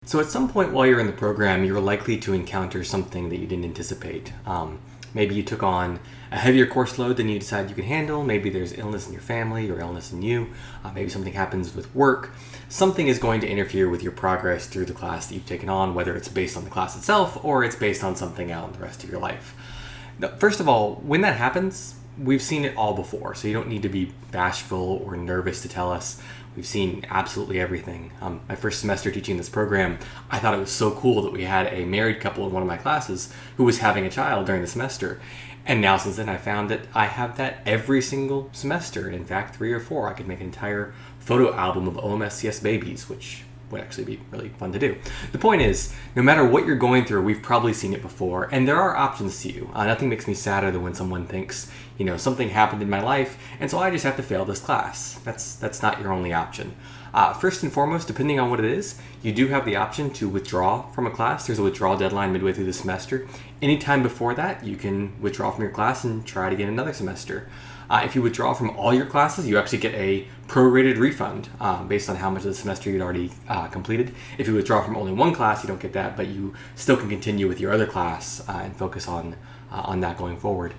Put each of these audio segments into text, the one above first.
So at some point while you're in the program, you're likely to encounter something that you didn't anticipate. Maybe you took on a heavier course load than you decided you could handle. Maybe there's illness in your family or illness in you. Maybe something happens with work. Something is going to interfere with your progress through the class that you've taken on, whether it's based on the class itself or it's based on something out in the rest of your life. Now, first of all, when that happens, we've seen it all before, so you don't need to be bashful or nervous to tell us. We've seen absolutely everything. My first semester teaching this program, I thought it was so cool that we had a married couple in one of my classes who was having a child during the semester. And now since then I found that I have that every single semester. And in fact, 3 or 4, I could make an entire photo album of OMSCS babies, which would actually be really fun to do. The point is, no matter what you're going through, we've probably seen it before, and there are options to you. Nothing makes me sadder than when someone thinks, something happened in my life, and so I just have to fail this class. That's not your only option. First and foremost, depending on what it is, you do have the option to withdraw from a class. There's a withdrawal deadline midway through the semester. Anytime before that, you can withdraw from your class and try it again another semester. If you withdraw from all your classes, you actually get a prorated refund based on how much of the semester you'd already completed. If you withdraw from only one class, you don't get that, but you still can continue with your other class and focus on that going forward.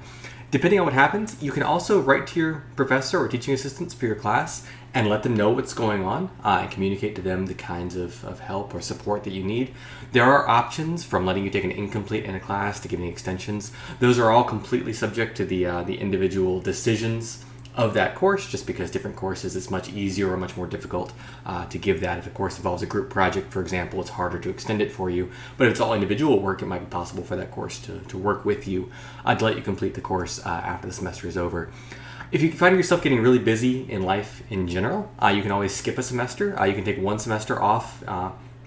Depending on what happens, you can also write to your professor or teaching assistants for your class and let them know what's going on and communicate to them the kinds of help or support that you need. There are options from letting you take an incomplete in a class to giving extensions. Those are all completely subject to the individual decisions of that course, just because different courses it's much easier or much more difficult to give that. If a course involves a group project, for example, it's harder to extend it for you. But if it's all individual work, it might be possible for that course to work with you to let you complete the course after the semester is over. If you find yourself getting really busy in life in general, you can always skip a semester. You can take one semester off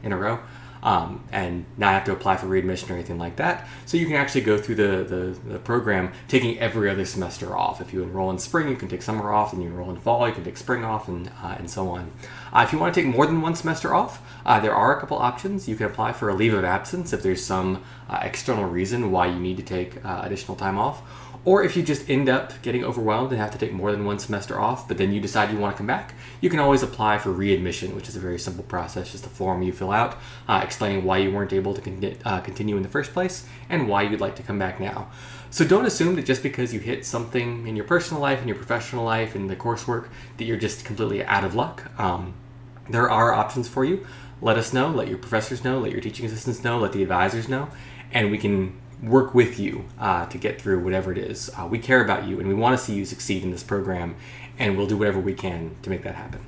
in a row and not have to apply for readmission or anything like that. So you can actually go through the program taking every other semester off. If you enroll in spring, you can take summer off, and you enroll in fall, you can take spring off, and so on. If you want to take more than one semester off, there are a couple options. You can apply for a leave of absence if there's some external reason why you need to take additional time off. Or if you just end up getting overwhelmed and have to take more than one semester off, but then you decide you want to come back, you can always apply for readmission, which is a very simple process, just a form you fill out explaining why you weren't able to continue in the first place and why you'd like to come back now. So don't assume that just because you hit something in your personal life, in your professional life, in the coursework, that you're just completely out of luck. There are options for you. Let us know, let your professors know, let your teaching assistants know, let the advisors know, and we can work with you to get through whatever it is. We care about you and we want to see you succeed in this program, and we'll do whatever we can to make that happen.